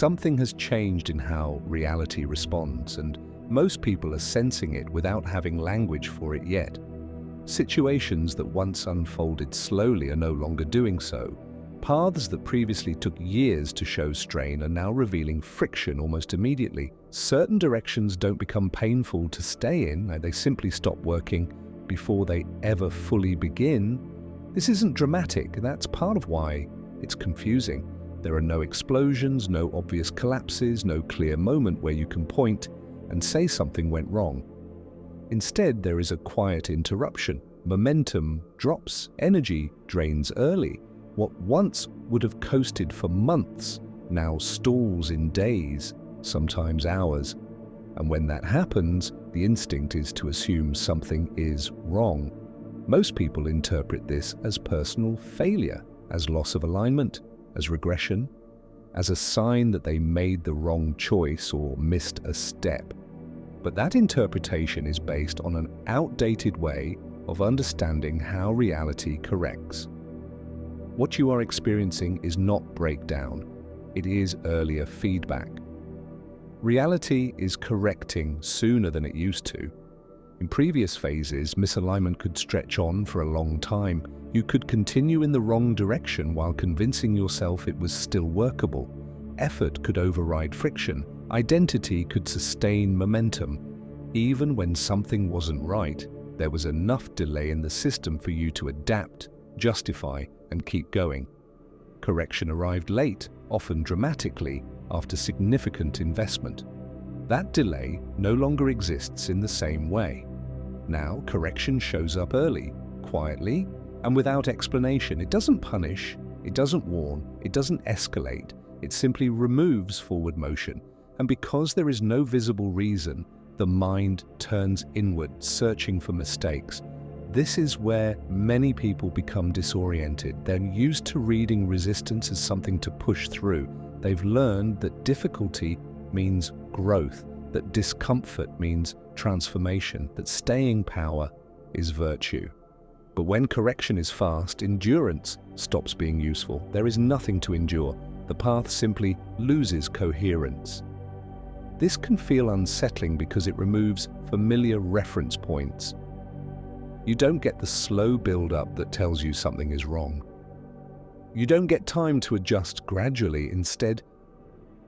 Something has changed in how reality responds, and most people are sensing it without having language for it yet. Situations that once unfolded slowly are no longer doing so. Paths that previously took years to show strain are now revealing friction almost immediately. Certain directions don't become painful to stay in, they simply stop working before they ever fully begin. This isn't dramatic, that's part of why it's confusing. There are no explosions, no obvious collapses, no clear moment where you can point and say something went wrong. Instead, there is a quiet interruption. Momentum drops, energy drains early. What once would have coasted for months now stalls in days, sometimes hours. And when that happens, the instinct is to assume something is wrong. Most people interpret this as personal failure, as loss of alignment, as regression, as a sign that they made the wrong choice or missed a step. But that interpretation is based on an outdated way of understanding how reality corrects. What you are experiencing is not breakdown, it is earlier feedback. Reality is correcting sooner than it used to. In previous phases, misalignment could stretch on for a long time. You could continue in the wrong direction while convincing yourself it was still workable. Effort could override friction. Identity could sustain momentum. Even when something wasn't right, there was enough delay in the system for you to adapt, justify, and keep going. Correction arrived late, often dramatically, after significant investment. That delay no longer exists in the same way. Now, correction shows up early, quietly, and without explanation. It doesn't punish, it doesn't warn, it doesn't escalate. It simply removes forward motion. And because there is no visible reason, the mind turns inward, searching for mistakes. This is where many people become disoriented. They're used to reading resistance as something to push through. They've learned that difficulty means growth, that discomfort means transformation, that staying power is virtue. But when correction is fast, endurance stops being useful. There is nothing to endure. The path simply loses coherence. This can feel unsettling because it removes familiar reference points. You don't get the slow build-up that tells you something is wrong. You don't get time to adjust gradually. Instead,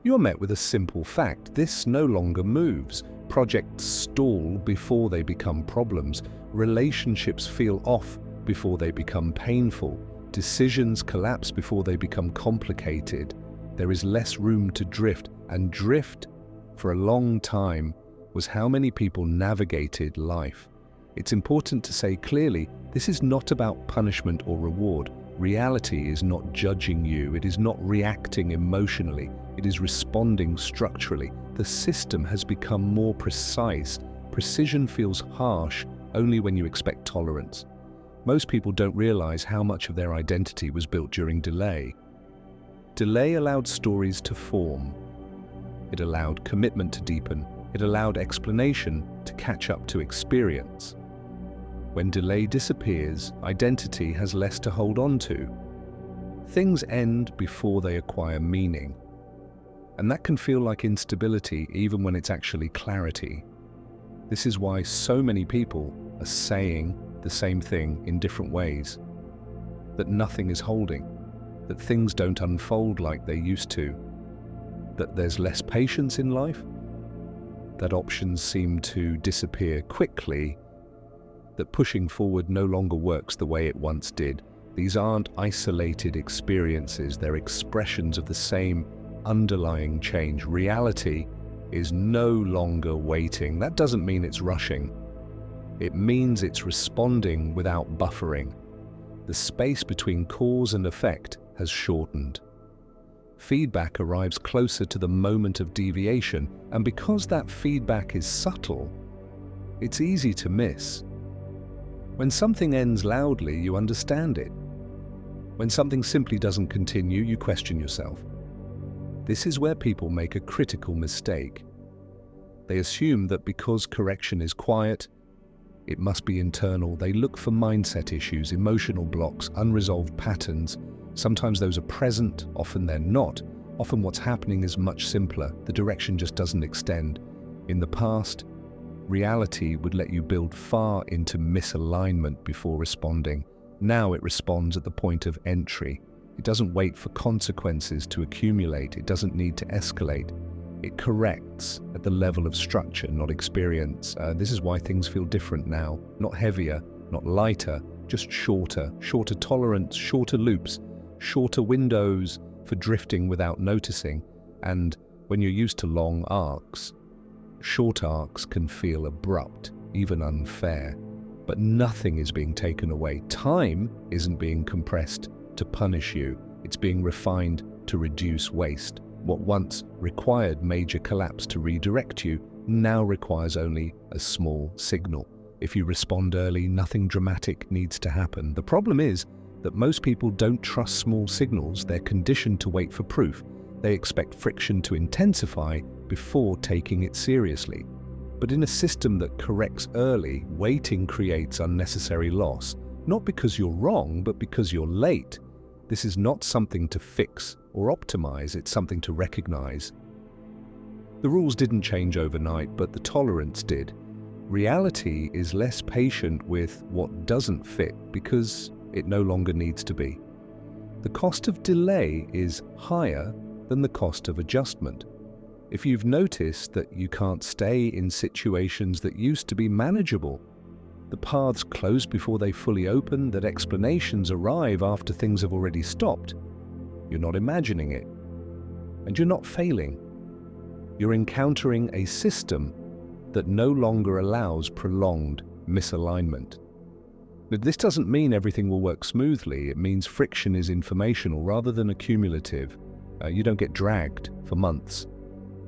you're met with a simple fact: this no longer moves. Projects stall before they become problems. Relationships feel off before they become painful. Decisions collapse before they become complicated. There is less room to drift, and drift, for a long time, was how many people navigated life. It's important to say clearly, this is not about punishment or reward. Reality is not judging you. It is not reacting emotionally. It is responding structurally. The system has become more precise. Precision feels harsh only when you expect tolerance. Most people don't realize how much of their identity was built during delay. Delay allowed stories to form. It allowed commitment to deepen. It allowed explanation to catch up to experience. When delay disappears, identity has less to hold on to. Things end before they acquire meaning. And that can feel like instability even when it's actually clarity. This is why so many people are saying the same thing in different ways. That nothing is holding. That things don't unfold like they used to. That there's less patience in life. That options seem to disappear quickly. That pushing forward no longer works the way it once did. These aren't isolated experiences, they're expressions of the same underlying change. Reality is no longer waiting. That doesn't mean it's rushing. It means it's responding without buffering. The space between cause and effect has shortened. Feedback arrives closer to the moment of deviation, and because that feedback is subtle, it's easy to miss. When something ends loudly, you understand it. When something simply doesn't continue, you question yourself. This is where people make a critical mistake. They assume that because correction is quiet, it must be internal. They look for mindset issues, emotional blocks, unresolved patterns. Sometimes those are present, often they're not. Often what's happening is much simpler. The direction just doesn't extend. In the past, reality would let you build far into misalignment before responding. Now it responds at the point of entry. It doesn't wait for consequences to accumulate. It doesn't need to escalate. It corrects at the level of structure, not experience. This is why things feel different now. Not heavier, not lighter, just shorter. Shorter tolerance, shorter loops, shorter windows for drifting without noticing. And when you're used to long arcs, short arcs can feel abrupt, even unfair. But nothing is being taken away. Time isn't being compressed to punish you. It's being refined to reduce waste. What once required major collapse to redirect you now requires only a small signal. If you respond early, nothing dramatic needs to happen. The problem is that most people don't trust small signals. They're conditioned to wait for proof. They expect friction to intensify before taking it seriously. But in a system that corrects early, waiting creates unnecessary loss. Not because you're wrong, but because you're late. This is not something to fix or optimize, it's something to recognize. The rules didn't change overnight, but the tolerance did. Reality is less patient with what doesn't fit because it no longer needs to be. The cost of delay is higher than the cost of adjustment. If you've noticed that you can't stay in situations that used to be manageable, the paths close before they fully open, that explanations arrive after things have already stopped, you're not imagining it. And you're not failing. You're encountering a system that no longer allows prolonged misalignment. But this doesn't mean everything will work smoothly. It means friction is informational rather than accumulative. You don't get dragged for months.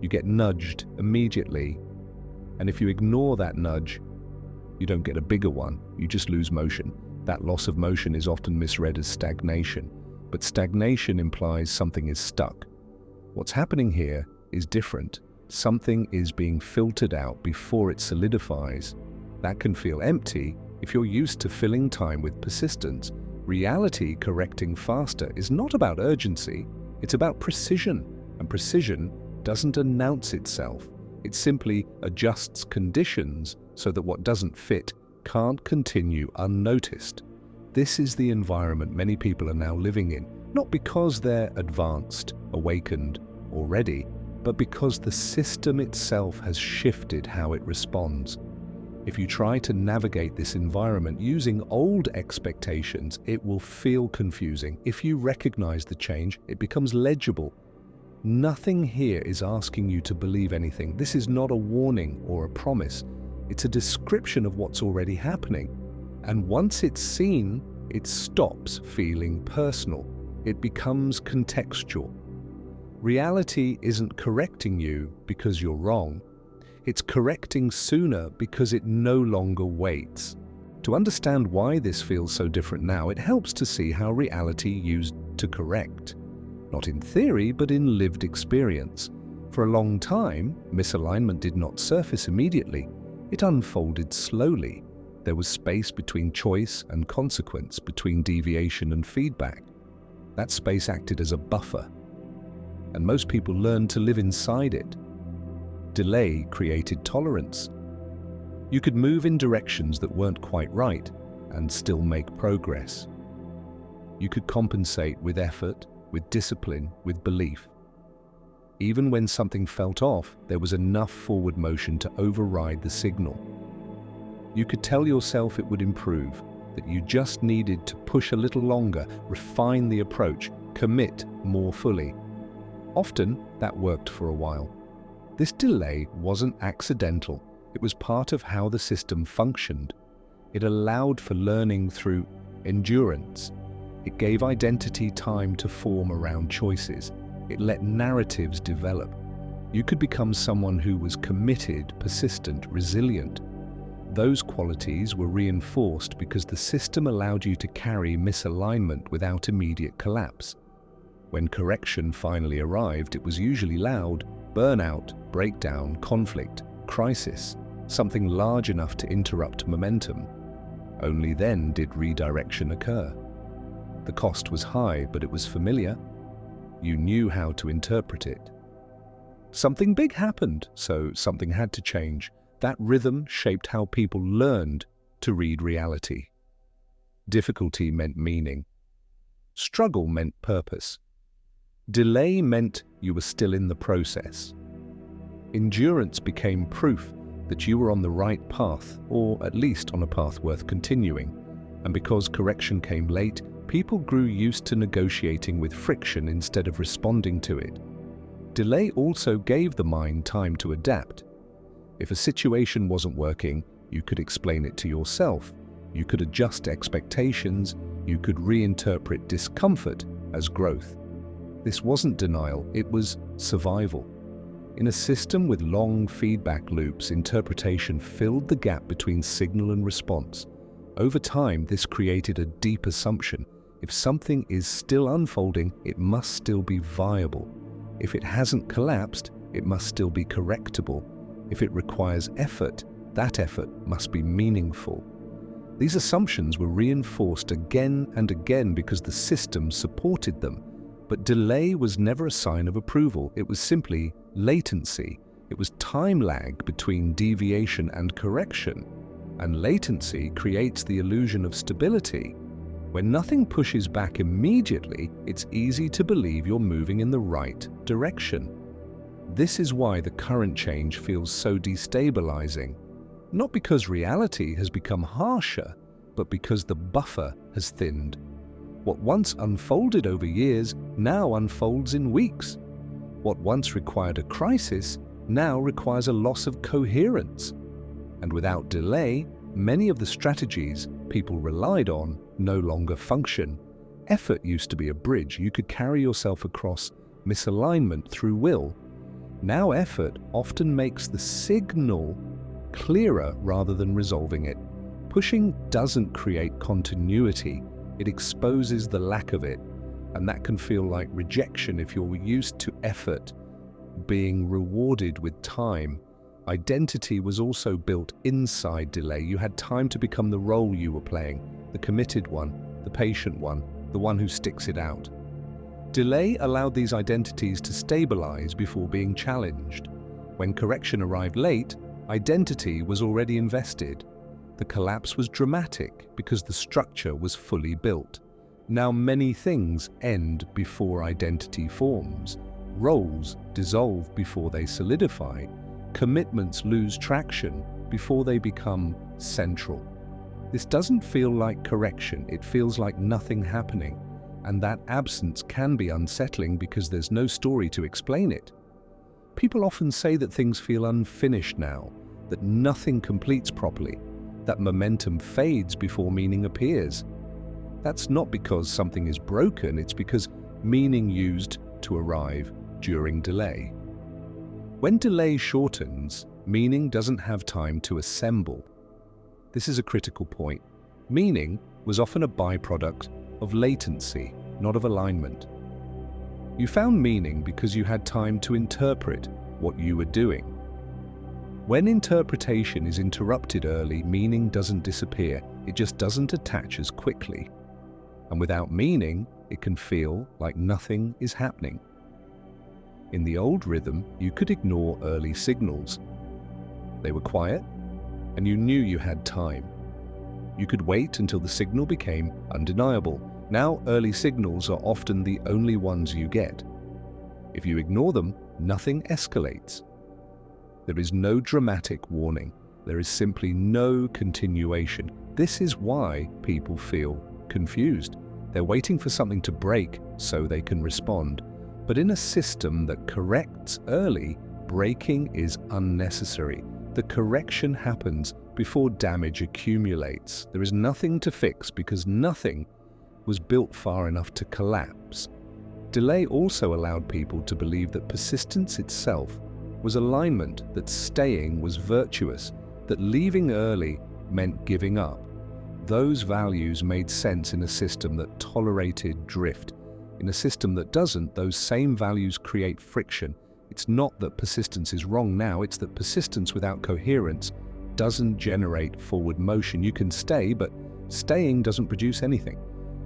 You get nudged immediately. And if you ignore that nudge, you don't get a bigger one. You just lose motion. That loss of motion is often misread as stagnation. But stagnation implies something is stuck. What's happening here is different. Something is being filtered out before it solidifies. That can feel empty if you're used to filling time with persistence. Reality correcting faster is not about urgency, it's about precision. And precision doesn't announce itself. It simply adjusts conditions so that what doesn't fit can't continue unnoticed. This is the environment many people are now living in, not because they're advanced, awakened, or ready, but because the system itself has shifted how it responds. If you try to navigate this environment using old expectations, it will feel confusing. If you recognize the change, it becomes legible. Nothing here is asking you to believe anything. This is not a warning or a promise. It's a description of what's already happening. And once it's seen, it stops feeling personal. It becomes contextual. Reality isn't correcting you because you're wrong. It's correcting sooner because it no longer waits. To understand why this feels so different now, it helps to see how reality used to correct. Not in theory, but in lived experience. For a long time, misalignment did not surface immediately. It unfolded slowly. There was space between choice and consequence, between deviation and feedback. That space acted as a buffer, and most people learned to live inside it. Delay created tolerance. You could move in directions that weren't quite right and still make progress. You could compensate with effort, with discipline, with belief. Even when something felt off, there was enough forward motion to override the signal. You could tell yourself it would improve, that you just needed to push a little longer, refine the approach, commit more fully. Often, that worked for a while. This delay wasn't accidental. It was part of how the system functioned. It allowed for learning through endurance. It gave identity time to form around choices. It let narratives develop. You could become someone who was committed, persistent, resilient. Those qualities were reinforced because the system allowed you to carry misalignment without immediate collapse. When correction finally arrived, it was usually loud: burnout, breakdown, conflict, crisis, something large enough to interrupt momentum. Only then did redirection occur. The cost was high, but it was familiar. You knew how to interpret it. Something big happened, so something had to change. That rhythm shaped how people learned to read reality. Difficulty meant meaning. Struggle meant purpose. Delay meant you were still in the process. Endurance became proof that you were on the right path, or at least on a path worth continuing. And because correction came late, people grew used to negotiating with friction instead of responding to it. Delay also gave the mind time to adapt. If a situation wasn't working, you could explain it to yourself. You could adjust expectations. You could reinterpret discomfort as growth. This wasn't denial, it was survival. In a system with long feedback loops, interpretation filled the gap between signal and response. Over time, this created a deep assumption. If something is still unfolding, it must still be viable. If it hasn't collapsed, it must still be correctable. If it requires effort, that effort must be meaningful. These assumptions were reinforced again and again because the system supported them. But delay was never a sign of approval. It was simply latency. It was time lag between deviation and correction. And latency creates the illusion of stability. When nothing pushes back immediately, it's easy to believe you're moving in the right direction. This is why the current change feels so destabilizing. Not because reality has become harsher, but because the buffer has thinned. What once unfolded over years now unfolds in weeks. What once required a crisis now requires a loss of coherence. And without delay, many of the strategies people relied on no longer function. Effort used to be a bridge. You could carry yourself across misalignment through will. Now effort often makes the signal clearer rather than resolving it. Pushing doesn't create continuity. It exposes the lack of it, and that can feel like rejection if you're used to effort being rewarded with time. Identity was also built inside delay. You had time to become the role you were playing, the committed one, the patient one, the one who sticks it out. Delay allowed these identities to stabilize before being challenged. When correction arrived late, identity was already invested. The collapse was dramatic because the structure was fully built. Now many things end before identity forms. Roles dissolve before they solidify. Commitments lose traction before they become central. This doesn't feel like correction, it feels like nothing happening. And that absence can be unsettling because there's no story to explain it. People often say that things feel unfinished now, that nothing completes properly, that momentum fades before meaning appears. That's not because something is broken, it's because meaning used to arrive during delay. When delay shortens, meaning doesn't have time to assemble. This is a critical point. Meaning was often a byproduct of latency, not of alignment. You found meaning because you had time to interpret what you were doing. When interpretation is interrupted early, meaning doesn't disappear, it just doesn't attach as quickly. And without meaning, it can feel like nothing is happening. In the old rhythm, you could ignore early signals. They were quiet, and you knew you had time. You could wait until the signal became undeniable. Now, early signals are often the only ones you get. If you ignore them, nothing escalates. There is no dramatic warning. There is simply no continuation. This is why people feel confused. They're waiting for something to break so they can respond. But in a system that corrects early, breaking is unnecessary. The correction happens before damage accumulates. There is nothing to fix because nothing was built far enough to collapse. Delay also allowed people to believe that persistence itself was alignment, that staying was virtuous, that leaving early meant giving up. Those values made sense in a system that tolerated drift. In a system that doesn't, those same values create friction. It's not that persistence is wrong now, it's that persistence without coherence doesn't generate forward motion. You can stay, but staying doesn't produce anything.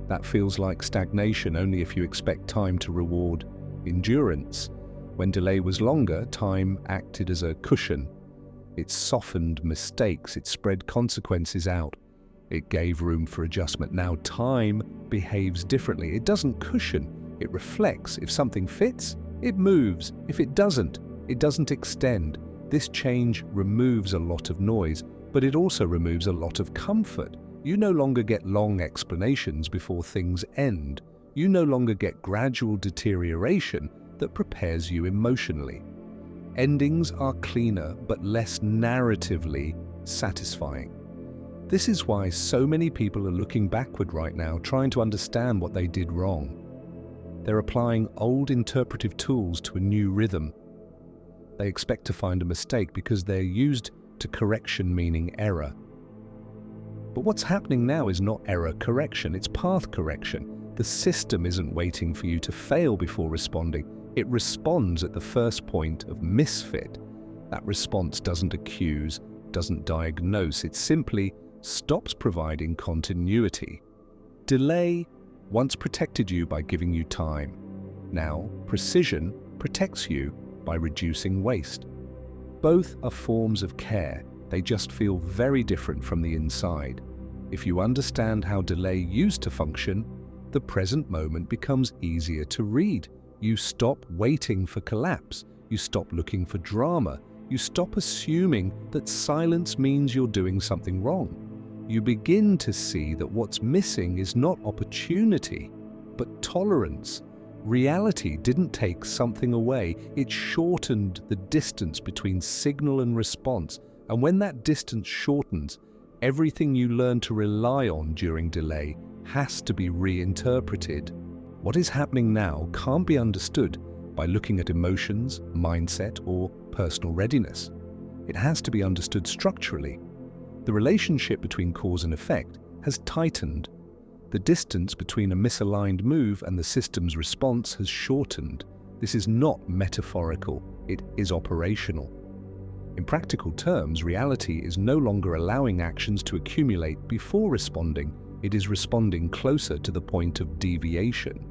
That feels like stagnation only if you expect time to reward endurance. When delay was longer, time acted as a cushion. It softened mistakes, it spread consequences out. It gave room for adjustment. Now time behaves differently. It doesn't cushion, it reflects. If something fits, it moves. If it doesn't extend. This change removes a lot of noise, but it also removes a lot of comfort. You no longer get long explanations before things end. You no longer get gradual deterioration that prepares you emotionally. Endings are cleaner but less narratively satisfying. This is why so many people are looking backward right now, trying to understand what they did wrong. They're applying old interpretive tools to a new rhythm. They expect to find a mistake because they're used to correction meaning error. But what's happening now is not error correction, it's path correction. The system isn't waiting for you to fail before responding. It responds at the first point of misfit. That response doesn't accuse, doesn't diagnose, it simply stops providing continuity. Delay once protected you by giving you time. Now, precision protects you by reducing waste. Both are forms of care, they just feel very different from the inside. If you understand how delay used to function, the present moment becomes easier to read. You stop waiting for collapse, you stop looking for drama, you stop assuming that silence means you're doing something wrong. You begin to see that what's missing is not opportunity, but tolerance. Reality didn't take something away, it shortened the distance between signal and response. And when that distance shortens, everything you learn to rely on during delay has to be reinterpreted. What is happening now can't be understood by looking at emotions, mindset, or personal readiness. It has to be understood structurally. The relationship between cause and effect has tightened. The distance between a misaligned move and the system's response has shortened. This is not metaphorical, it is operational. In practical terms, reality is no longer allowing actions to accumulate before responding, it is responding closer to the point of deviation.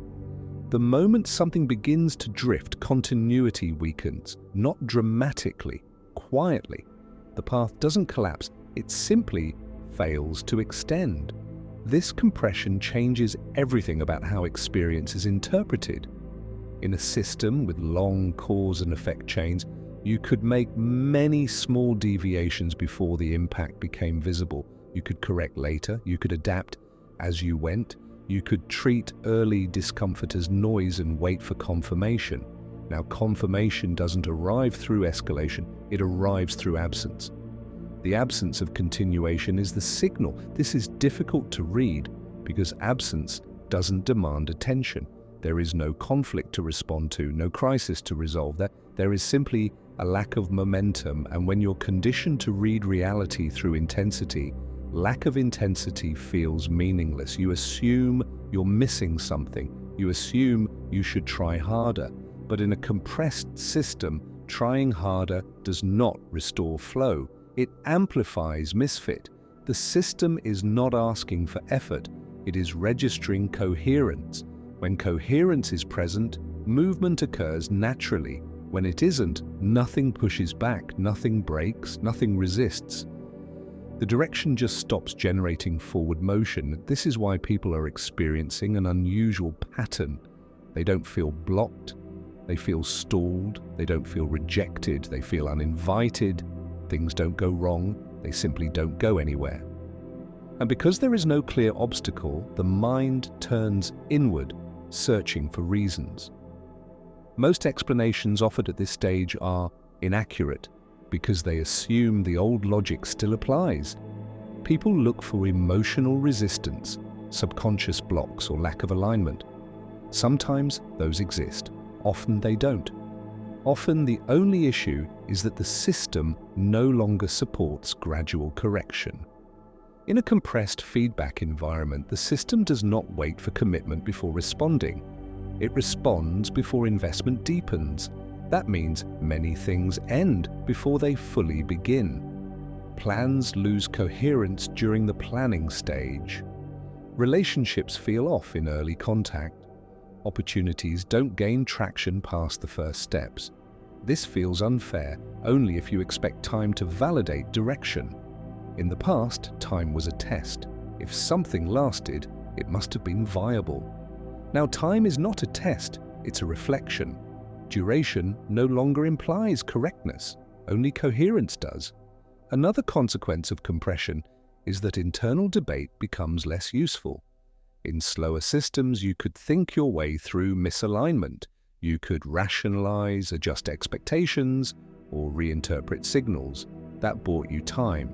The moment something begins to drift, continuity weakens, not dramatically, quietly. The path doesn't collapse, it simply fails to extend. This compression changes everything about how experience is interpreted. In a system with long cause and effect chains, you could make many small deviations before the impact became visible. You could correct later, you could adapt as you went, you could treat early discomfort as noise and wait for confirmation. Now, confirmation doesn't arrive through escalation, it arrives through absence. The absence of continuation is the signal. This is difficult to read because absence doesn't demand attention. There is no conflict to respond to, no crisis to resolve. There is simply a lack of momentum, and when you're conditioned to read reality through intensity, lack of intensity feels meaningless. You assume you're missing something. You assume you should try harder. But in a compressed system, trying harder does not restore flow. It amplifies misfit. The system is not asking for effort, it is registering coherence. When coherence is present, movement occurs naturally. When it isn't, nothing pushes back, nothing breaks, nothing resists. The direction just stops generating forward motion. This is why people are experiencing an unusual pattern. They don't feel blocked, they feel stalled, they don't feel rejected, they feel uninvited. Things don't go wrong, they simply don't go anywhere. And because there is no clear obstacle, the mind turns inward, searching for reasons. Most explanations offered at this stage are inaccurate because they assume the old logic still applies. People look for emotional resistance, subconscious blocks, or lack of alignment. Sometimes those exist, often they don't. Often the only issue is that the system no longer supports gradual correction. In a compressed feedback environment, the system does not wait for commitment before responding. It responds before investment deepens. That means many things end before they fully begin. Plans lose coherence during the planning stage. Relationships feel off in early contact. opportunities don't gain traction past the first steps. This feels unfair only if you expect time to validate direction. In the past, time was a test. If something lasted, it must have been viable. Now, time is not a test, it's a reflection. Duration no longer implies correctness, only coherence does. Another consequence of compression is that internal debate becomes less useful. In slower systems, you could think your way through misalignment. You could rationalize, adjust expectations, or reinterpret signals. That bought you time.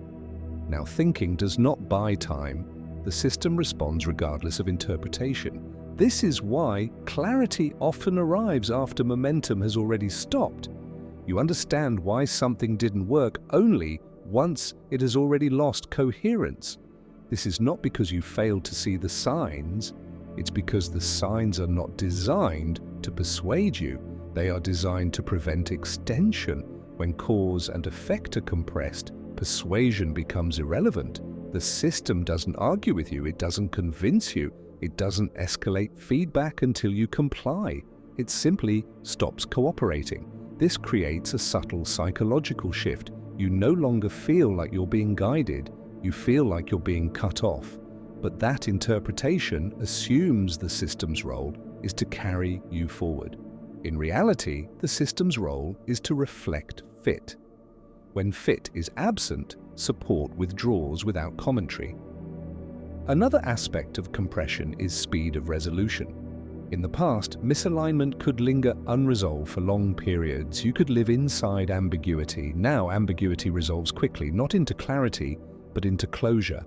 Now, thinking does not buy time. The system responds regardless of interpretation. This is why clarity often arrives after momentum has already stopped. You understand why something didn't work only once it has already lost coherence. This is not because you failed to see the signs, it's because the signs are not designed to persuade you. They are designed to prevent extension. When cause and effect are compressed, persuasion becomes irrelevant. The system doesn't argue with you, it doesn't convince you, it doesn't escalate feedback until you comply. It simply stops cooperating. This creates a subtle psychological shift. You no longer feel like you're being guided, you feel like you're being cut off. But that interpretation assumes the system's role is to carry you forward. In reality, the system's role is to reflect fit. When fit is absent, support withdraws without commentary. Another aspect of compression is speed of resolution. In the past, misalignment could linger unresolved for long periods. You could live inside ambiguity. Now ambiguity resolves quickly, not into clarity, but into closure.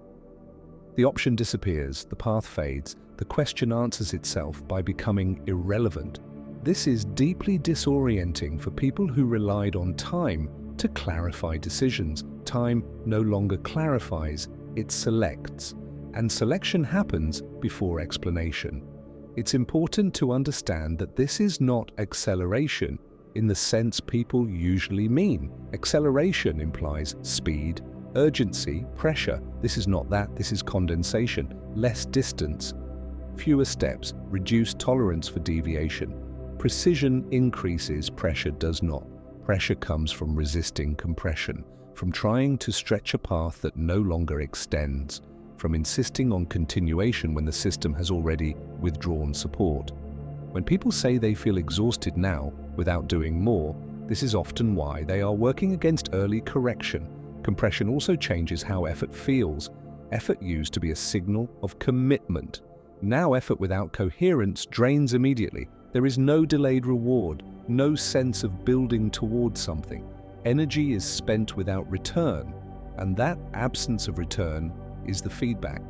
The option disappears, the path fades, the question answers itself by becoming irrelevant. This is deeply disorienting for people who relied on time to clarify decisions. Time no longer clarifies, it selects. And selection happens before explanation. It's important to understand that this is not acceleration in the sense people usually mean. Acceleration implies speed, urgency, pressure. This is not that, this is condensation, less distance, fewer steps, reduced tolerance for deviation. Precision increases, pressure does not. Pressure comes from resisting compression, from trying to stretch a path that no longer extends, from insisting on continuation when the system has already withdrawn support. When people say they feel exhausted now without doing more, this is often why they are working against early correction. Compression also changes how effort feels. Effort used to be a signal of commitment. Now effort without coherence drains immediately. There is no delayed reward, no sense of building towards something. Energy is spent without return, and that absence of return is the feedback.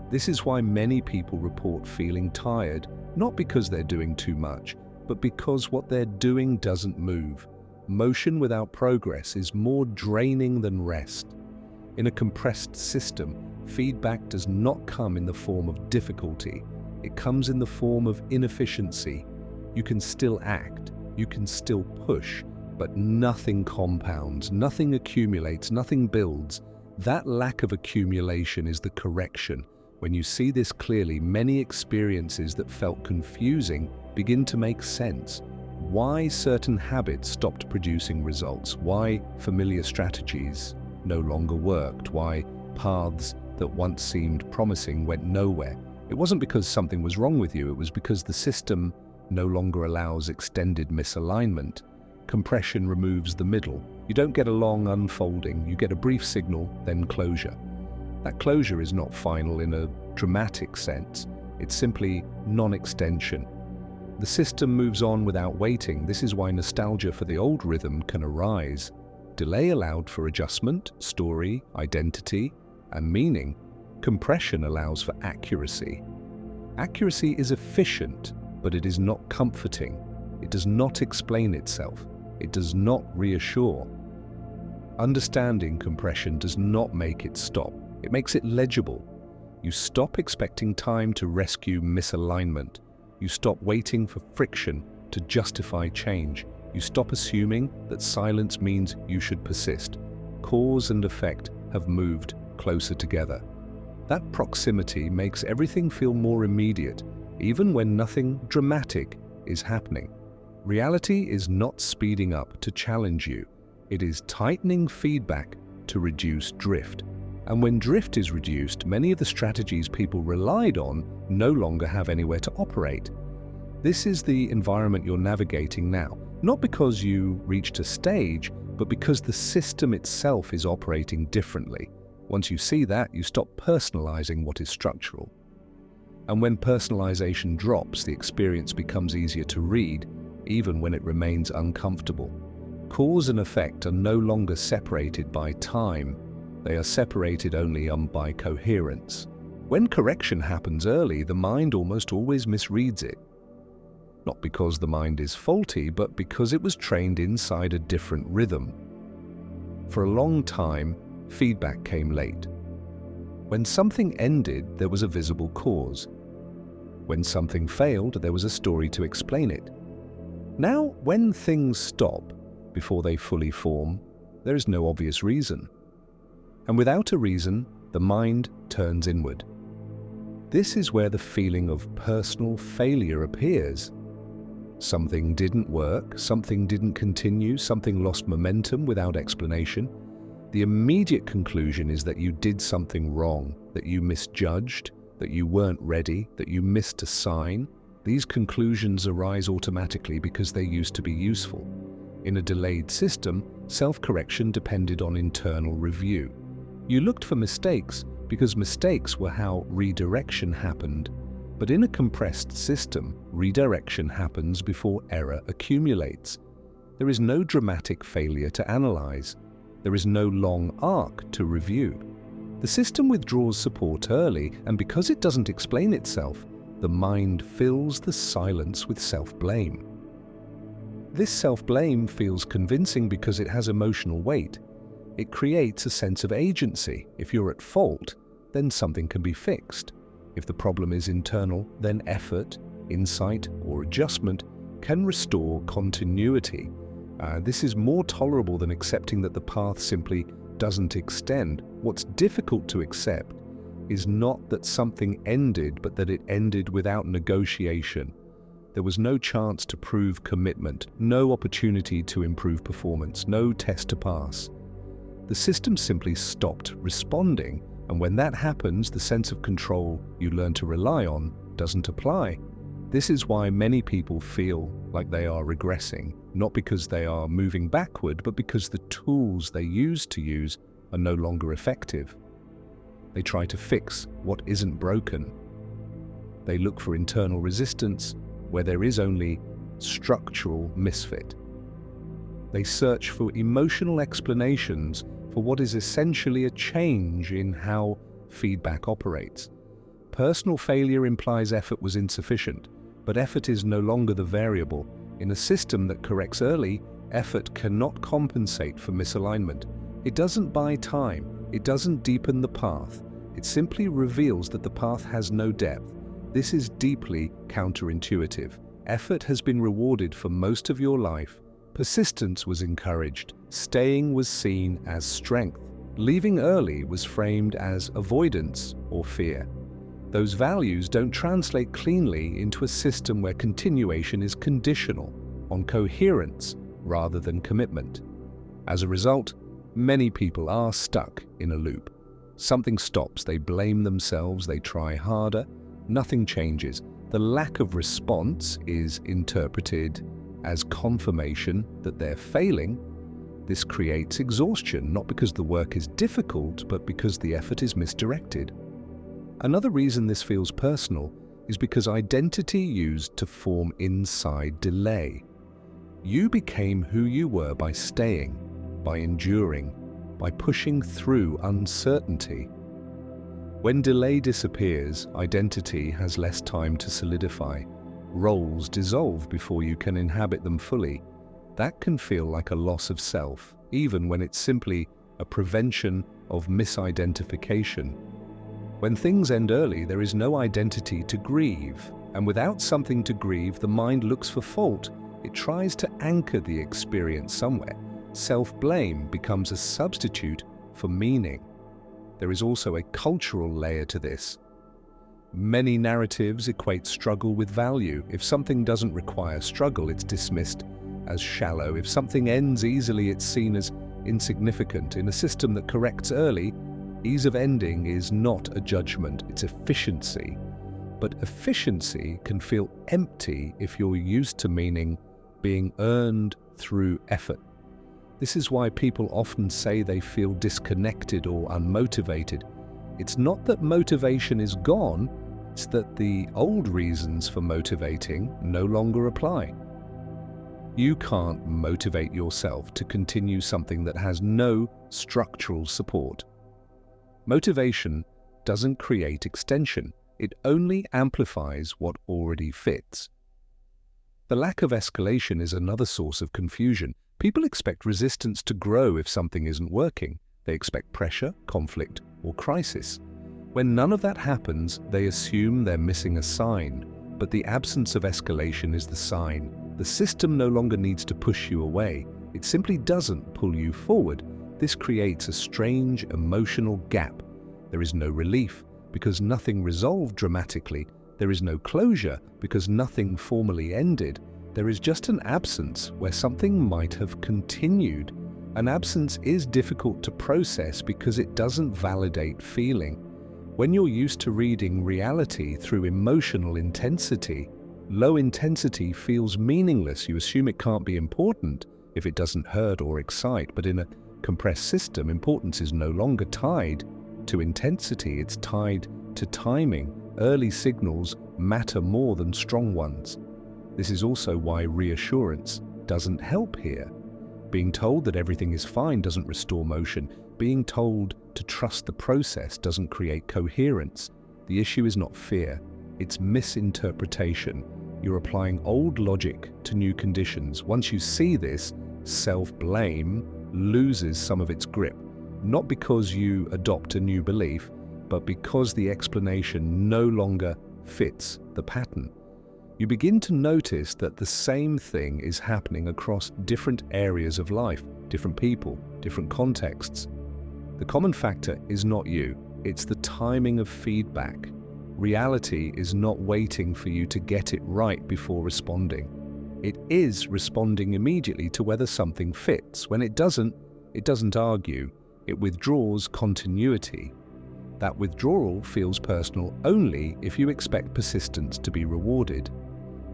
This is why many people report feeling tired, not because they're doing too much, but because what they're doing doesn't move. Motion without progress is more draining than rest. In a compressed system, feedback does not come in the form of difficulty. It comes in the form of inefficiency. You can still act, you can still push, but nothing compounds, nothing accumulates, nothing builds. That lack of accumulation is the correction. When you see this clearly, many experiences that felt confusing begin to make sense. Why certain habits stopped producing results, why familiar strategies no longer worked, why paths that once seemed promising went nowhere. It wasn't because something was wrong with you, it was because the system no longer allows extended misalignment. Compression removes the middle. You don't get a long unfolding, you get a brief signal, then closure. That closure is not final in a dramatic sense, it's simply non-extension. The system moves on without waiting. This is why nostalgia for the old rhythm can arise. Delay allowed for adjustment, story, identity, and meaning. Compression allows for accuracy. Accuracy is efficient, but it is not comforting. It does not explain itself. It does not reassure. Understanding compression does not make it stop. It makes it legible. You stop expecting time to rescue misalignment. You stop waiting for friction to justify change. You stop assuming that silence means you should persist. Cause and effect have moved closer together. That proximity makes everything feel more immediate. even when nothing dramatic is happening. Reality is not speeding up to challenge you. It is tightening feedback to reduce drift. And when drift is reduced, many of the strategies people relied on no longer have anywhere to operate. This is the environment you're navigating now, not because you reached a stage, but because the system itself is operating differently. Once you see that, you stop personalizing what is structural. And when personalization drops, the experience becomes easier to read, even when it remains uncomfortable. Cause and effect are no longer separated by time. They are separated only by coherence. When correction happens early, the mind almost always misreads it. Not because the mind is faulty, but because it was trained inside a different rhythm. For a long time, feedback came late. When something ended, there was a visible cause. When something failed, there was a story to explain it. Now, when things stop before they fully form, there is no obvious reason. And without a reason, the mind turns inward. This is where the feeling of personal failure appears. Something didn't work, something didn't continue, something lost momentum without explanation. The immediate conclusion is that you did something wrong, that you misjudged, that you weren't ready, that you missed a sign. These conclusions arise automatically because they used to be useful. In a delayed system, self-correction depended on internal review. You looked for mistakes because mistakes were how redirection happened. But in a compressed system, redirection happens before error accumulates. There is no dramatic failure to analyze. There is no long arc to review. The system withdraws support early, and because it doesn't explain itself, the mind fills the silence with self-blame. This self-blame feels convincing because it has emotional weight. It creates a sense of agency. If you're at fault, then something can be fixed. If the problem is internal, then effort, insight, or adjustment can restore continuity. This is more tolerable than accepting that the path simply doesn't extend. What's difficult to accept is not that something ended, but that it ended without negotiation. There was no chance to prove commitment, no opportunity to improve performance, no test to pass. The system simply stopped responding, and when that happens, the sense of control you learn to rely on doesn't apply. This is why many people feel like they are regressing, not because they are moving backward, but because the tools they used to use are no longer effective. They try to fix what isn't broken. They look for internal resistance where there is only structural misfit. They search for emotional explanations for what is essentially a change in how feedback operates. Personal failure implies effort was insufficient, but effort is no longer the variable. In a system that corrects early, effort cannot compensate for misalignment. It doesn't buy time, it doesn't deepen the path, it simply reveals that the path has no depth. This is deeply counterintuitive. Effort has been rewarded for most of your life. Persistence was encouraged. Staying was seen as strength. Leaving early was framed as avoidance or fear. Those values don't translate cleanly into a system where continuation is conditional on coherence rather than commitment. As a result, many people are stuck in a loop. Something stops, they blame themselves, they try harder, nothing changes. The lack of response is interpreted as confirmation that they're failing. This creates exhaustion, not because the work is difficult, but because the effort is misdirected. Another reason this feels personal is because identity used to form inside delay. You became who you were by staying, by enduring, by pushing through uncertainty. When delay disappears, identity has less time to solidify. Roles dissolve before you can inhabit them fully. That can feel like a loss of self, even when it's simply a prevention of misidentification. When things end early, there is no identity to grieve, and without something to grieve, the mind looks for fault. It tries to anchor the experience somewhere. Self-blame becomes a substitute for meaning. There is also a cultural layer to this. Many narratives equate struggle with value. If something doesn't require struggle, it's dismissed as shallow. If something ends easily, it's seen as insignificant. In a system that corrects early, ease of ending is not a judgment, it's efficiency. But efficiency can feel empty if you're used to meaning being earned through effort. This is why people often say they feel disconnected or unmotivated. It's not that motivation is gone, it's that the old reasons for motivating no longer apply. You can't motivate yourself to continue something that has no structural support. Motivation doesn't create extension, it only amplifies what already fits. The lack of escalation is another source of confusion. People expect resistance to grow if something isn't working. They expect pressure, conflict, or crisis. When none of that happens, they assume they're missing a sign. But the absence of escalation is the sign. The system no longer needs to push you away. It simply doesn't pull you forward. This creates a strange emotional gap. There is no relief because nothing resolved dramatically. There is no closure because nothing formally ended. There is just an absence where something might have continued. An absence is difficult to process because it doesn't validate feeling. When you're used to reading reality through emotional intensity, low intensity feels meaningless. You assume it can't be important if it doesn't hurt or excite. But in a compressed system, importance is no longer tied to intensity, it's tied to timing. Early signals matter more than strong ones. This is also why reassurance doesn't help here. Being told that everything is fine doesn't restore motion. Being told to trust the process doesn't create coherence. The issue is not fear, it's misinterpretation. You're applying old logic to new conditions. Once you see this, self-blame loses some of its grip. Not because you adopt a new belief, but because the explanation no longer fits the pattern. You begin to notice that the same thing is happening across different areas of life, different people, different contexts. The common factor is not you, it's the timing of feedback. Reality is not waiting for you to get it right before responding. It is responding immediately to whether something fits. When it doesn't argue, it withdraws continuity. That withdrawal feels personal only if you expect persistence to be rewarded.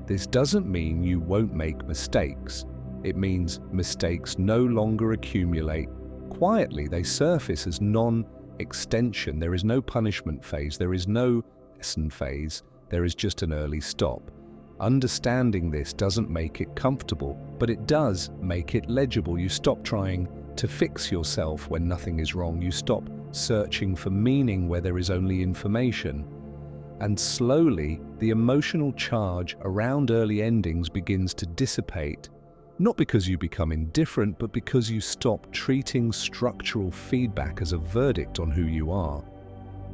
This doesn't mean you won't make mistakes. It means mistakes no longer accumulate quietly. They surface as non-extension. There is no punishment phase. There is no lesson phase. There is just an early stop. Understanding this doesn't make it comfortable, but it does make it legible. You stop trying to fix yourself when nothing is wrong. You stop searching for meaning where there is only information. And slowly, the emotional charge around early endings begins to dissipate, not because you become indifferent, but because you stop treating structural feedback as a verdict on who you are.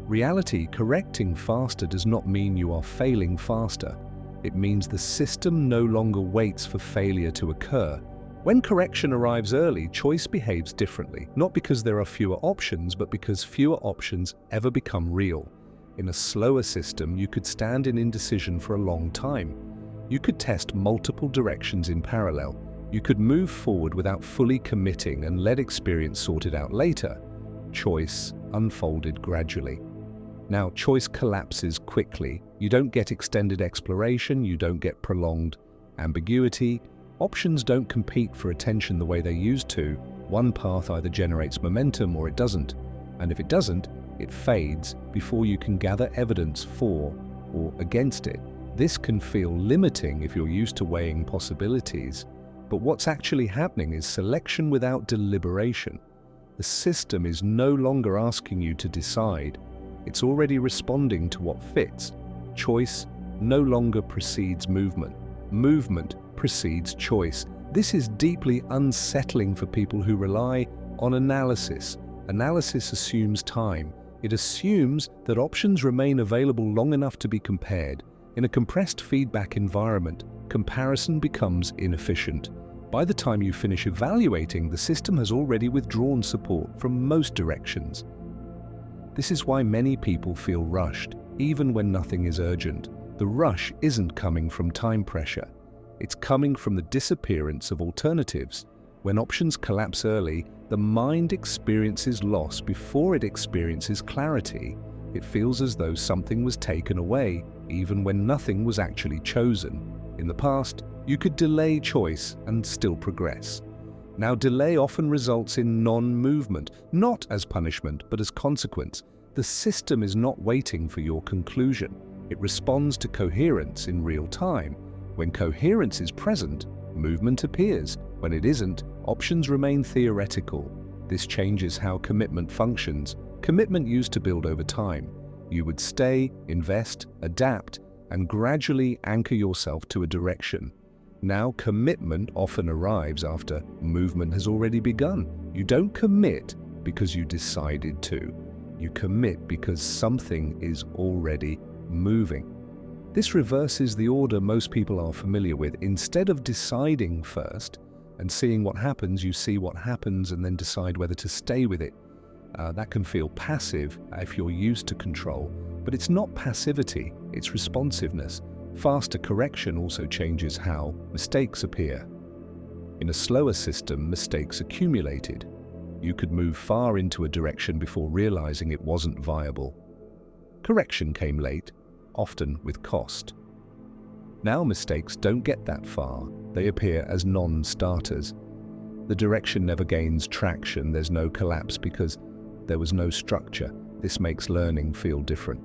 Reality correcting faster does not mean you are failing faster. It means the system no longer waits for failure to occur. When correction arrives early, choice behaves differently, not because there are fewer options, but because fewer options ever become real. In a slower system, you could stand in indecision for a long time. You could test multiple directions in parallel. You could move forward without fully committing and let experience sort it out later. Choice unfolded gradually. Now, choice collapses quickly. You don't get extended exploration, you don't get prolonged ambiguity. Options don't compete for attention the way they used to. One path either generates momentum or it doesn't. And if it doesn't, it fades before you can gather evidence for or against it. This can feel limiting if you're used to weighing possibilities. But what's actually happening is selection without deliberation. The system is no longer asking you to decide. It's already responding to what fits. Choice no longer precedes movement. Movement precedes choice. This is deeply unsettling for people who rely on analysis. Analysis assumes time. It assumes that options remain available long enough to be compared. In a compressed feedback environment, comparison becomes inefficient. By the time you finish evaluating, the system has already withdrawn support from most directions. This is why many people feel rushed. even when nothing is urgent. The rush isn't coming from time pressure. It's coming from the disappearance of alternatives. When options collapse early, the mind experiences loss before it experiences clarity. It feels as though something was taken away, even when nothing was actually chosen. In the past, you could delay choice and still progress. Now, delay often results in non-movement, not as punishment, but as consequence. The system is not waiting for your conclusion. It responds to coherence in real time. When coherence is present, movement appears. When it isn't, options remain theoretical. This changes how commitment functions. Commitment used to build over time. You would stay, invest, adapt, and gradually anchor yourself to a direction. Now, commitment often arrives after movement has already begun. You don't commit because you decided to. You commit because something is already moving. This reverses the order most people are familiar with. Instead of deciding first and seeing what happens, you see what happens and then decide whether to stay with it. That can feel passive if you're used to control, but it's not passivity, it's responsiveness. Faster correction also changes how mistakes appear. In a slower system, mistakes accumulated. You could move far into a direction before realizing it wasn't viable. Correction came late, often with cost. Now mistakes don't get that far. They appear as non-starters. The direction never gains traction. There's no collapse because there was no structure. This makes learning feel different.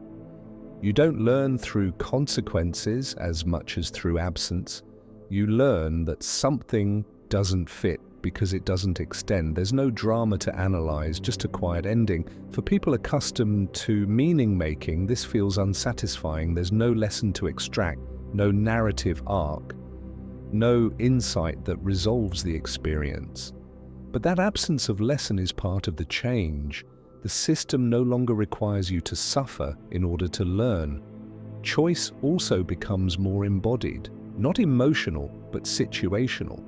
You don't learn through consequences as much as through absence. You learn that something doesn't fit because it doesn't extend. There's no drama to analyze, just a quiet ending. For people accustomed to meaning-making, this feels unsatisfying. There's no lesson to extract, no narrative arc, no insight that resolves the experience. But that absence of lesson is part of the change. The system no longer requires you to suffer in order to learn. Choice also becomes more embodied, not emotional, but situational.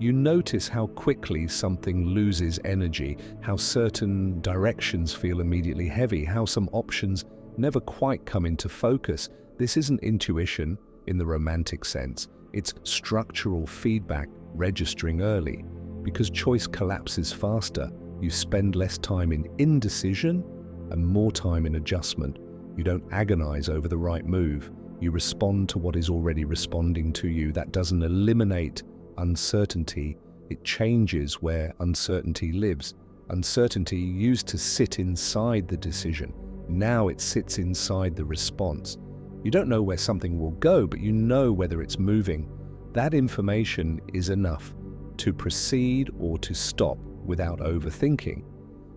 You notice how quickly something loses energy, how certain directions feel immediately heavy, how some options never quite come into focus. This isn't intuition in the romantic sense. It's structural feedback registering early. Because choice collapses faster, you spend less time in indecision and more time in adjustment. You don't agonize over the right move. You respond to what is already responding to you. That doesn't eliminate uncertainty. It changes where uncertainty lives. Uncertainty used to sit inside the decision. Now it sits inside the response. You don't know where something will go, but you know whether it's moving. That information is enough to proceed or to stop without overthinking.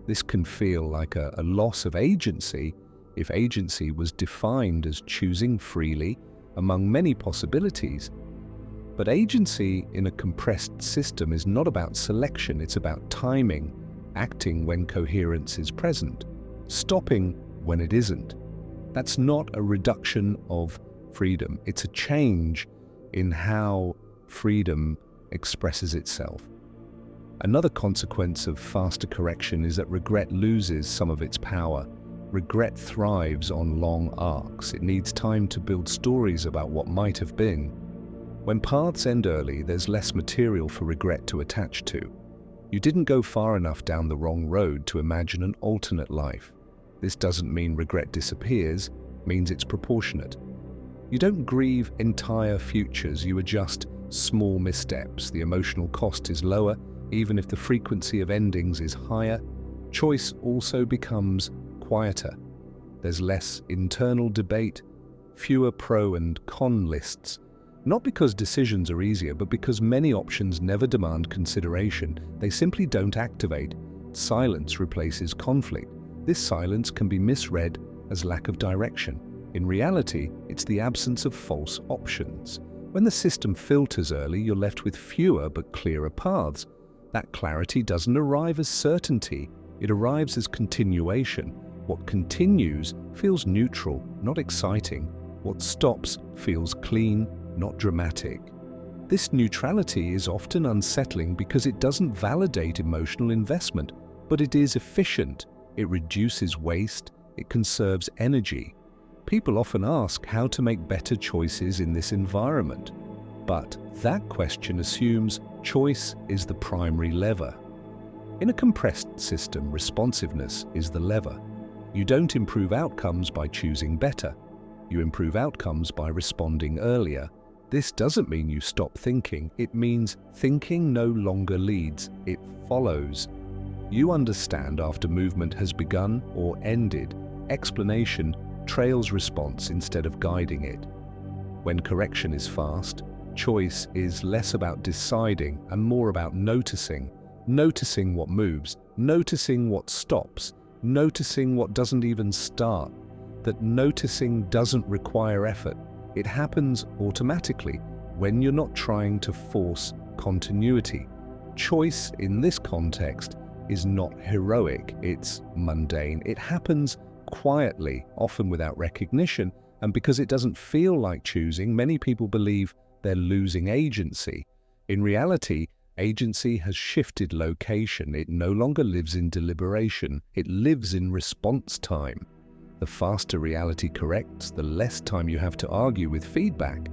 This can feel like a loss of agency if agency was defined as choosing freely among many possibilities. But agency in a compressed system is not about selection, it's about timing, acting when coherence is present, stopping when it isn't. That's not a reduction of freedom, it's a change in how freedom expresses itself. Another consequence of faster correction is that regret loses some of its power. Regret thrives on long arcs. It needs time to build stories about what might have been. When paths end early, there's less material for regret to attach to. You didn't go far enough down the wrong road to imagine an alternate life. This doesn't mean regret disappears, it means it's proportionate. You don't grieve entire futures, you adjust small missteps. The emotional cost is lower, even if the frequency of endings is higher. Choice also becomes quieter. There's less internal debate, fewer pro and con lists. Not because decisions are easier, but because many options never demand consideration. They simply don't activate. Silence replaces conflict. This silence can be misread as lack of direction. In reality, it's the absence of false options. When the system filters early, you're left with fewer but clearer paths. That clarity doesn't arrive as certainty, it arrives as continuation. What continues feels neutral, not exciting. What stops feels clean, not dramatic. This neutrality is often unsettling because it doesn't validate emotional investment, but it is efficient. It reduces waste, it conserves energy. People often ask how to make better choices in this environment, but that question assumes choice is the primary lever. In a compressed system, responsiveness is the lever. You don't improve outcomes by choosing better. You improve outcomes by responding earlier. This doesn't mean you stop thinking. It means thinking no longer leads, it follows. You understand after movement has begun or ended. Explanation trails response instead of guiding it. When correction is fast, choice is less about deciding and more about noticing. Noticing what moves, noticing what stops, noticing what doesn't even start. That noticing doesn't require effort. It happens automatically when you're not trying to force continuity. Choice in this context is not heroic, it's mundane. It happens quietly, often without recognition, and because it doesn't feel like choosing, many people believe they're losing agency. In reality, agency has shifted location. It no longer lives in deliberation, it lives in response time. The faster reality corrects, the less time you have to argue with feedback.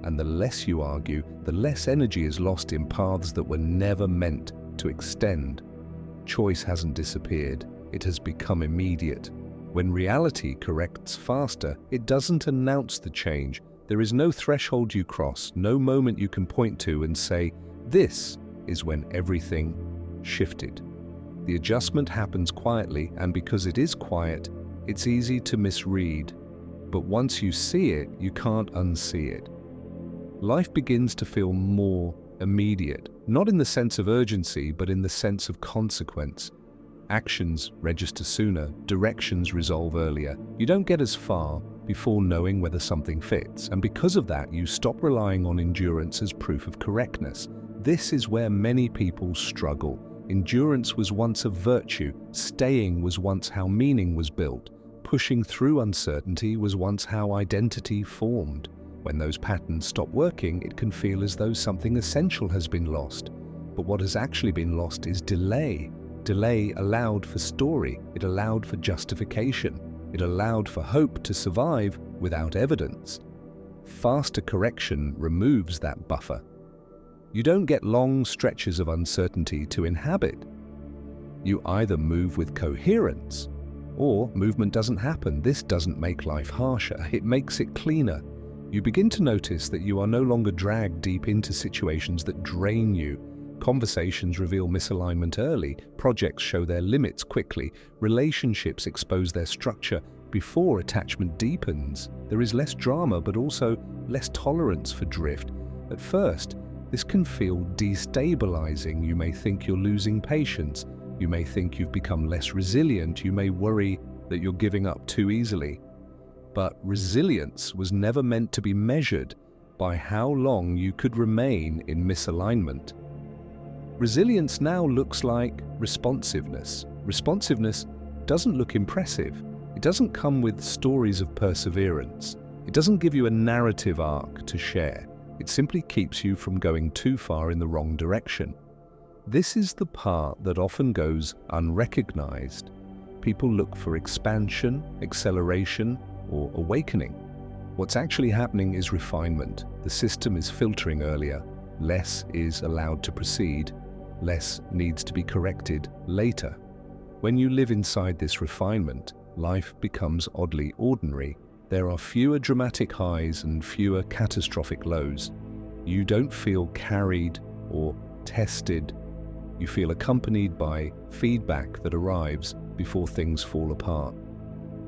And the less you argue, the less energy is lost in paths that were never meant to extend. Choice hasn't disappeared, it has become immediate. When reality corrects faster, it doesn't announce the change. There is no threshold you cross, no moment you can point to and say, this is when everything shifted. The adjustment happens quietly, and because it is quiet, it's easy to misread. But once you see it, you can't unsee it. Life begins to feel more immediate, not in the sense of urgency, but in the sense of consequence. Actions register sooner, directions resolve earlier. You don't get as far before knowing whether something fits, and because of that, you stop relying on endurance as proof of correctness. This is where many people struggle. Endurance was once a virtue, staying was once how meaning was built, pushing through uncertainty was once how identity formed. When those patterns stop working, it can feel as though something essential has been lost. But what has actually been lost is delay. Delay allowed for story, it allowed for justification, it allowed for hope to survive without evidence. Faster correction removes that buffer. You don't get long stretches of uncertainty to inhabit. You either move with coherence, or movement doesn't happen. This doesn't make life harsher, it makes it cleaner. You begin to notice that you are no longer dragged deep into situations that drain you. Conversations reveal misalignment early, projects show their limits quickly, relationships expose their structure before attachment deepens. There is less drama, but also less tolerance for drift. At first, this can feel destabilizing. You may think you're losing patience. You may think you've become less resilient. You may worry that you're giving up too easily. But resilience was never meant to be measured by how long you could remain in misalignment. Resilience now looks like responsiveness. Responsiveness doesn't look impressive. It doesn't come with stories of perseverance. It doesn't give you a narrative arc to share. It simply keeps you from going too far in the wrong direction. This is the part that often goes unrecognized. People look for expansion, acceleration, or awakening. What's actually happening is refinement. The system is filtering earlier. Less is allowed to proceed. Less needs to be corrected later. When you live inside this refinement, life becomes oddly ordinary. There are fewer dramatic highs and fewer catastrophic lows. You don't feel carried or tested. You feel accompanied by feedback that arrives before things fall apart.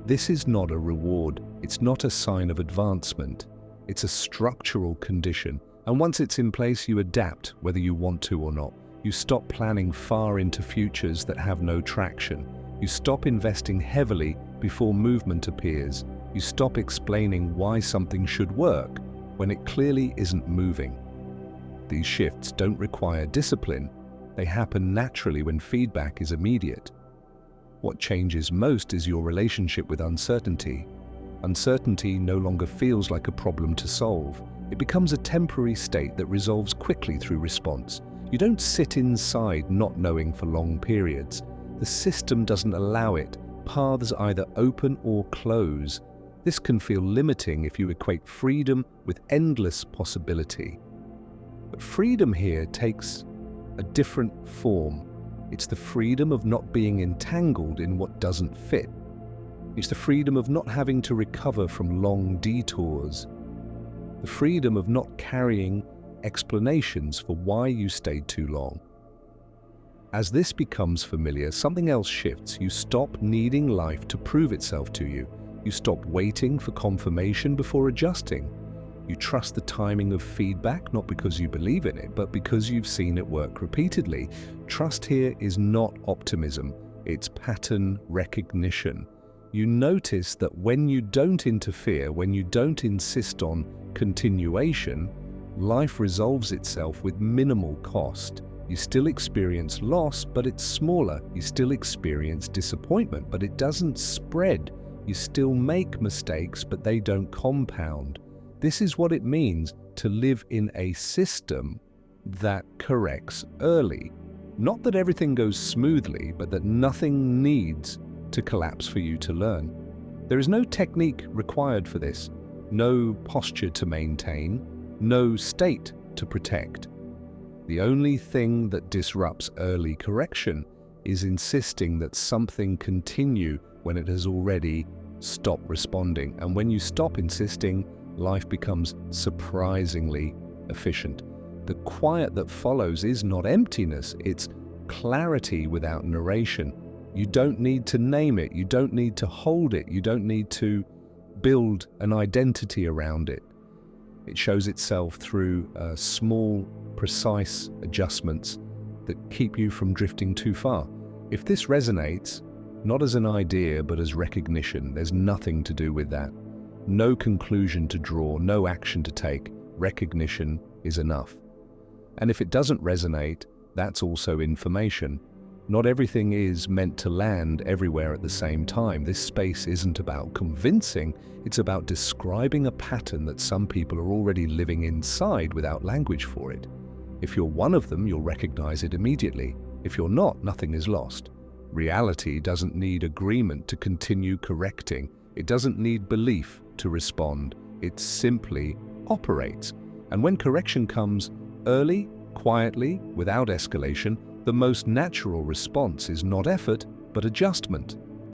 This is not a reward. It's not a sign of advancement. It's a structural condition. And once it's in place, you adapt whether you want to or not. You stop planning far into futures that have no traction. You stop investing heavily before movement appears. You stop explaining why something should work when it clearly isn't moving. These shifts don't require discipline. They happen naturally when feedback is immediate. What changes most is your relationship with uncertainty. Uncertainty no longer feels like a problem to solve. It becomes a temporary state that resolves quickly through response. You don't sit inside not knowing for long periods. The system doesn't allow it. Paths either open or close. This can feel limiting if you equate freedom with endless possibility. But freedom here takes a different form. It's the freedom of not being entangled in what doesn't fit. It's the freedom of not having to recover from long detours. The freedom of not carrying explanations for why you stayed too long. As this becomes familiar, something else shifts. You stop needing life to prove itself to you. You stop waiting for confirmation before adjusting. You trust the timing of feedback, not because you believe in it, but because you've seen it work repeatedly. Trust here is not optimism, it's pattern recognition. You notice that when you don't interfere, when you don't insist on continuation, life resolves itself with minimal cost. You still experience loss, but it's smaller. You still experience disappointment, but it doesn't spread. You still make mistakes, but they don't compound. This is what it means to live in a system that corrects early. Not that everything goes smoothly, but that nothing needs to collapse for you to learn. There is no technique required for this, no posture to maintain, no state to protect. The only thing that disrupts early correction is insisting that something continue when it has already stopped responding. And when you stop insisting, life becomes surprisingly efficient. The quiet that follows is not emptiness, it's clarity without narration. You don't need to name it, you don't need to hold it, you don't need to build an identity around it. It shows itself through small, precise adjustments that keep you from drifting too far. If this resonates, not as an idea but as recognition, there's nothing to do with that. No conclusion to draw, no action to take. Recognition is enough. And if it doesn't resonate, that's also information. Not everything is meant to land everywhere at the same time. This space isn't about convincing, it's about describing a pattern that some people are already living inside without language for it. If you're one of them, you'll recognize it immediately. If you're not, nothing is lost. Reality doesn't need agreement to continue correcting. It doesn't need belief to respond. It simply operates. And when correction comes early, quietly, without escalation, the most natural response is not effort, but adjustment.